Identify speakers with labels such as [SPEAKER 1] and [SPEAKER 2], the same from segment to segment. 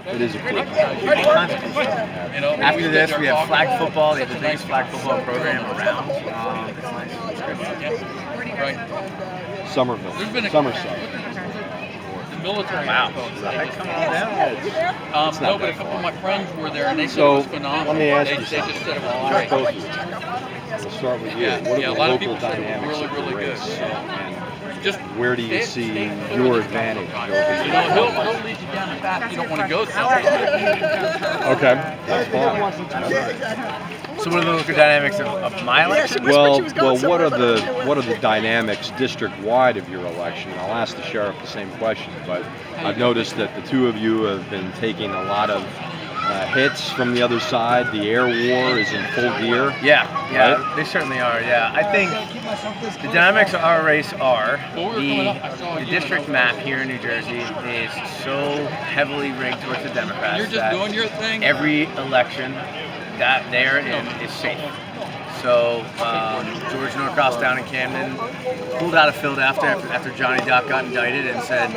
[SPEAKER 1] It is a cool.
[SPEAKER 2] After this, we have flag football. They have the biggest flag football program around. It's nice. It's good.
[SPEAKER 3] Right.
[SPEAKER 1] Somerville. Somerset.
[SPEAKER 3] The military.
[SPEAKER 2] Wow.
[SPEAKER 3] No, but a couple of my friends were there, and they said it
[SPEAKER 1] So
[SPEAKER 3] was phenomenal.
[SPEAKER 1] let me ask
[SPEAKER 3] They
[SPEAKER 1] you
[SPEAKER 3] just
[SPEAKER 1] something.
[SPEAKER 3] said it was great.
[SPEAKER 1] Both of you. We'll start with you.
[SPEAKER 3] Yeah,
[SPEAKER 1] What
[SPEAKER 3] yeah,
[SPEAKER 1] are
[SPEAKER 3] a
[SPEAKER 1] the
[SPEAKER 3] lot of
[SPEAKER 1] local
[SPEAKER 3] people said it was
[SPEAKER 1] dynamics
[SPEAKER 3] really,
[SPEAKER 1] of the
[SPEAKER 3] really good.
[SPEAKER 1] race? And
[SPEAKER 3] Just
[SPEAKER 1] where do you see your advantage?
[SPEAKER 3] You know, he'll lead you down the path you don't want to go somewhere.
[SPEAKER 1] Okay, that's fine.
[SPEAKER 2] So what are the local dynamics of my election?
[SPEAKER 1] Well, what are the dynamics district-wide of your election? I'll ask the sheriff the same question, but I've noticed that the two of you have been taking a lot of hits from the other side. The air war is in full gear.
[SPEAKER 2] Yeah,
[SPEAKER 1] Right?
[SPEAKER 2] they certainly are. Yeah, I think the dynamics of our race are the district map here in New Jersey is so heavily rigged towards the Democrats.
[SPEAKER 3] You're just
[SPEAKER 2] that
[SPEAKER 3] doing your thing.
[SPEAKER 2] Every election that they're in is safe. So George Norcross down in Camden pulled out of Philadelphia after Johnny Doc got indicted and said,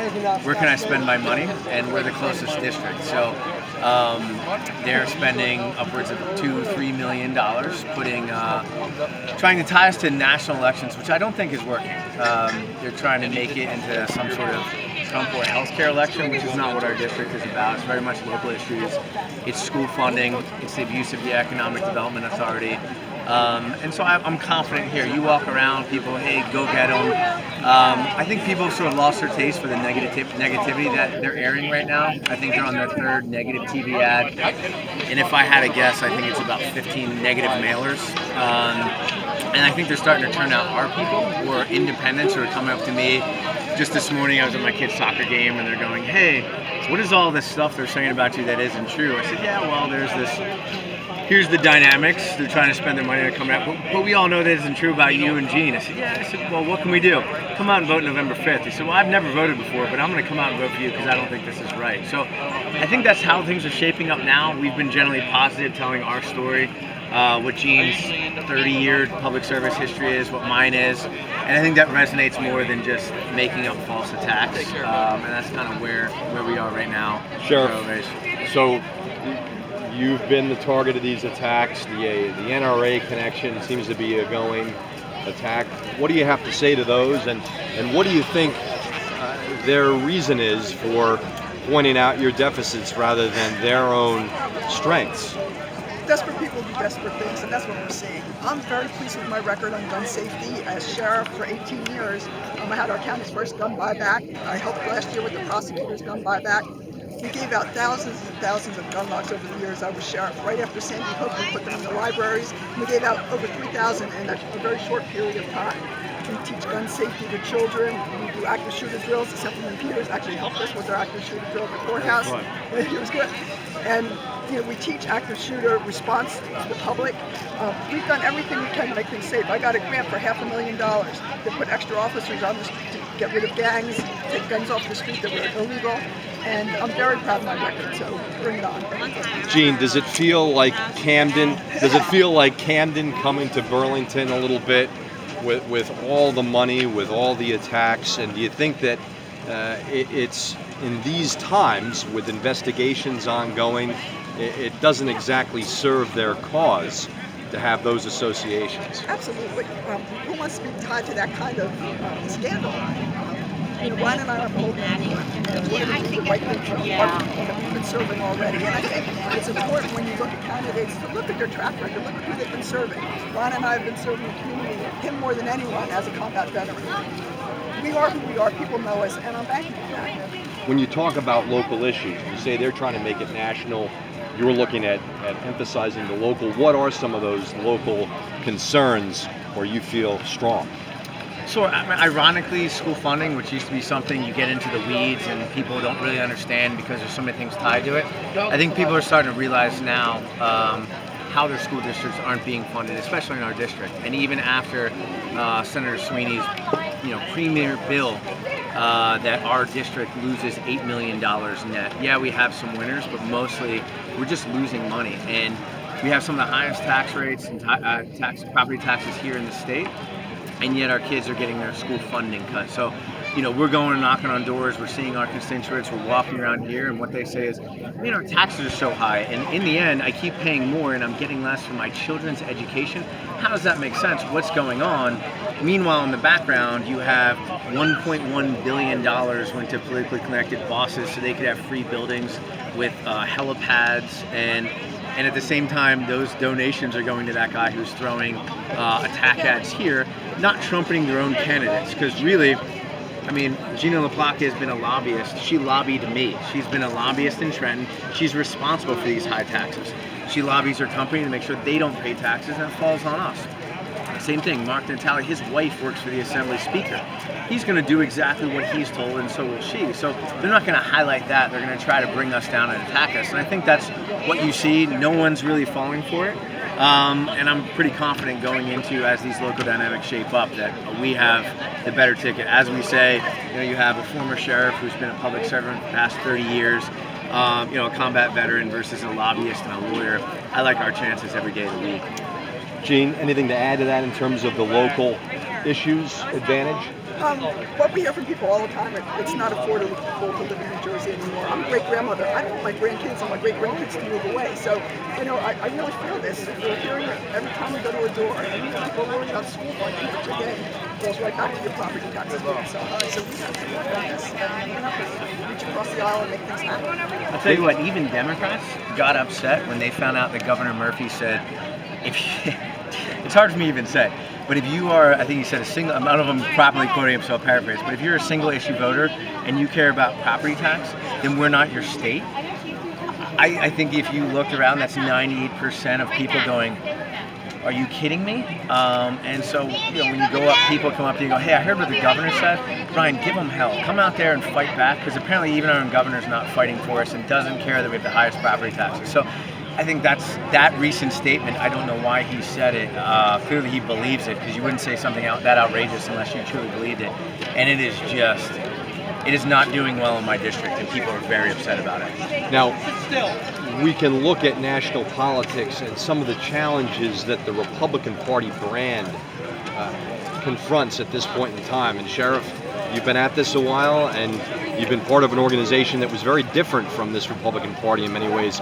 [SPEAKER 2] "Where can I spend my money?" And we're the closest district. So they're spending upwards of $2-3 million, trying to tie us to national elections, which I don't think is working. They're trying to make it into some sort of Trump or healthcare election, which is not what our district is about. It's very much local issues. It's school funding. It's the abuse of the Economic Development Authority. And so I'm confident here. You walk around, people, hey, go get them. I think people have sort of lost their taste for the negativity that they're airing right now. I think they're on their third negative TV ad. And if I had to guess, I think it's about 15 negative mailers. And I think they're starting to turn out our people who are independents who are coming up to me. Just this morning, I was at my kid's soccer game, and they're going, hey, what is all this stuff they're saying about you that isn't true? I said, yeah, well, there's this. Here's the dynamics. They're trying to spend their money to come out. But we all know that isn't true about you and Jean. I said, yeah. I said, well, what can we do? Come out and vote November 5th. He said, well, I've never voted before, but I'm going to come out and vote for you because I don't think this is right. So I think that's how things are shaping up now. We've been generally positive, telling our story, what Jean's 30-year public service history is, what mine is. And I think that resonates more than just making up false attacks. And that's kind of where we are right now.
[SPEAKER 1] Sheriff, so you've been the target of these attacks. The NRA connection seems to be a going attack. What do you have to say to those, and what do you think their reason is for pointing out your deficits rather than their own strengths?
[SPEAKER 4] Desperate people do desperate things, and that's what we're seeing. I'm very pleased with my record on gun safety. As sheriff for 18 years, I had our county's first gun buyback. I helped last year with the prosecutor's gun buyback. We gave out thousands and thousands of gun locks over the years I was sheriff. Right after Sandy Hook, we put them in the libraries. We gave out over 3,000 in a very short period of time. We teach gun safety to children. We do active shooter drills. Assemblyman Peters actually helped us with our active shooter drill at the courthouse. It was good. And we teach active shooter response to the public. We've done everything we can to make things safe. I got a grant for $500,000 to put extra officers on the street to get rid of gangs, take guns off the street that were illegal. And I'm very proud of my record, so bring it on.
[SPEAKER 1] Jean, does it feel like Camden? Does it feel like Camden coming to Burlington a little bit with all the money, with all the attacks? And do you think that it's in these times with investigations ongoing, it doesn't exactly serve their cause to have those associations?
[SPEAKER 4] Absolutely. Who wants to be tied to that kind of scandal? Ryan and I are bold men. We're going to do the right thing for the party that we've been serving already. And I think it's important when you look at candidates to look at their track record, look at who they've been serving. Ryan and I have been serving the community, him more than anyone, as a combat veteran. We are who we are. People know us, and I'm banking on that.
[SPEAKER 1] When you talk about local issues, you say they're trying to make it national. You're looking at emphasizing the local. What are some of those local concerns where you feel strong?
[SPEAKER 2] So, ironically, school funding, which used to be something you get into the weeds and people don't really understand because there's so many things tied to it, I think people are starting to realize now how their school districts aren't being funded, especially in our district. And even after Senator Sweeney's premier bill that our district loses $8 million net. Yeah, we have some winners, but mostly we're just losing money. And we have some of the highest tax rates and property taxes here in the state. And yet our kids are getting their school funding cut. So we're going and knocking on doors, we're seeing our constituents, we're walking around here, and what they say is, man, our taxes are so high, and in the end, I keep paying more and I'm getting less for my children's education. How does that make sense? What's going on? Meanwhile, in the background, you have $1.1 billion went to politically connected bosses so they could have free buildings with helipads, and at the same time, those donations are going to that guy who's throwing attack ads here, not trumpeting their own candidates. Because really, I mean, Gina LaPlaca has been a lobbyist. She lobbied me. She's been a lobbyist in Trenton. She's responsible for these high taxes. She lobbies her company to make sure they don't pay taxes, and it falls on us. Same thing, Mark Natale, his wife works for the Assembly Speaker. He's going to do exactly what he's told, and so will she. So they're not going to highlight that. They're going to try to bring us down and attack us. And I think that's what you see. No one's really falling for it. And I'm pretty confident going into, as these local dynamics shape up, that we have the better ticket. As we say, you have a former sheriff who's been a public servant for the past 30 years, a combat veteran versus a lobbyist and a lawyer. I like our chances every day of the week.
[SPEAKER 1] Gene, anything to add to that in terms of the local issues advantage?
[SPEAKER 4] What we hear from people all the time, it's not affordable to live in New Jersey anymore. I'm a great-grandmother. I don't want my grandkids and my great-grandkids to move away. So, I really feel this. We're hearing it every time we go to a door. And people worry about school funding, which again goes right back to your property taxes being so high. So we have to work on this and reach across the aisle and make things happen.
[SPEAKER 2] I'll tell you what, even Democrats got upset when they found out that Governor Murphy said, it's hard for me to even say, but if you are, I think he said a single, I don't know if I'm properly quoting him, so I'll paraphrase, but if you're a single issue voter and you care about property tax, then we're not your state. I think if you looked around, that's 98% of people going, are you kidding me? And so, when you go up, people come up to you and go, hey, I heard what the governor said. Ryan, give them hell. Come out there and fight back, because apparently even our own governor's not fighting for us and doesn't care that we have the highest property taxes. So I think that recent statement, I don't know why he said it. Clearly he believes it, because you wouldn't say something that outrageous unless you truly believed it. And it is not doing well in my district, and people are very upset about it.
[SPEAKER 1] Now, we can look at national politics and some of the challenges that the Republican Party brand confronts at this point in time. And Sheriff, you've been at this a while, and you've been part of an organization that was very different from this Republican Party in many ways.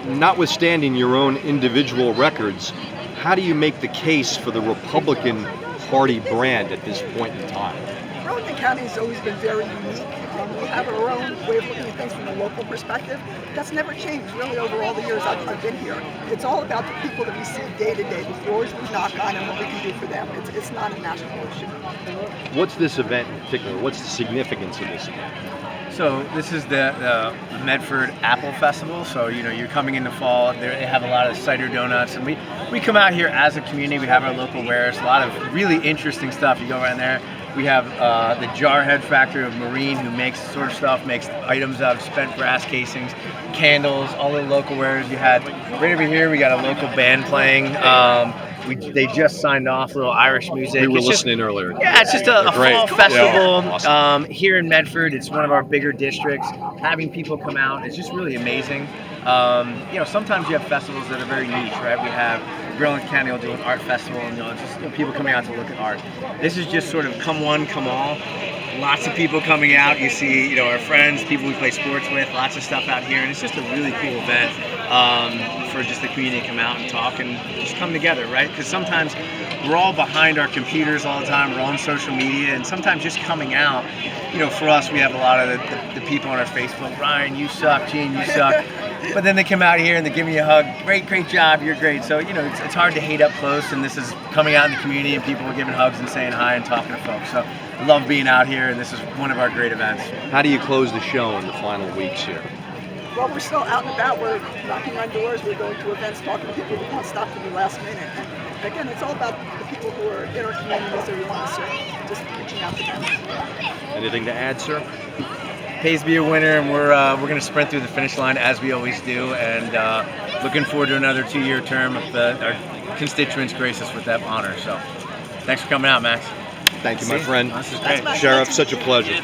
[SPEAKER 1] Notwithstanding your own individual records, how do you make the case for the Republican Party brand at this point in time?
[SPEAKER 4] Burlington County has always been very unique. We have our own way of looking at things from a local perspective. That's never changed really over all the years I've been here. It's all about the people that we see day to day, the doors we knock on, and what we can do for them. It's not a national issue.
[SPEAKER 1] What's this event in particular? What's the significance of this event?
[SPEAKER 2] So this is the Medford Apple Festival. So you're coming in the fall. They have a lot of cider donuts, and we come out here as a community. We have our local wares, a lot of really interesting stuff. You go around there. We have the Jarhead factory of Marine, who makes sort of stuff, makes items out of spent brass casings, candles, all the local wares. You had right over here. We got a local band playing. They just signed off, little Irish music.
[SPEAKER 1] We were listening earlier.
[SPEAKER 2] Yeah, it's just a fall festival.
[SPEAKER 1] Yeah. Awesome.
[SPEAKER 2] Here in Medford. It's one of our bigger districts. Having people come out, it's just really amazing. Sometimes you have festivals that are very niche, right? We have Burlington County will do an art festival, and just people coming out to look at art. This is just sort of come one, come all. Lots of people coming out. You see, our friends, people we play sports with, lots of stuff out here, and it's just a really cool event for just the community to come out and talk and just come together, right? Because sometimes we're all behind our computers all the time. We're on social media, and sometimes just coming out, for us, we have a lot of the people on our Facebook. Ryan, you suck. Gene, you suck. But then they come out here and they give me a hug. Great job, you're great. So, it's hard to hate up close, and this is coming out in the community, and people are giving hugs and saying hi and talking to folks. So I love being out here, and this is one of our great events.
[SPEAKER 1] How do you close the show in the final weeks here?
[SPEAKER 4] Well, we're still out and about. We're knocking on doors. We're going to events, talking to people. We can't stop to the last minute. And again, it's all about the people who are in our communities that we want to serve, just reaching out to them.
[SPEAKER 1] Anything to add, sir?
[SPEAKER 2] Pays to be a winner, and we're going to sprint through the finish line as we always do, and looking forward to another 2-year term if our constituents grace us with that honor. So thanks for coming out, Max.
[SPEAKER 1] Thank you, my friend.
[SPEAKER 2] This is great.
[SPEAKER 1] Sheriff, such a pleasure.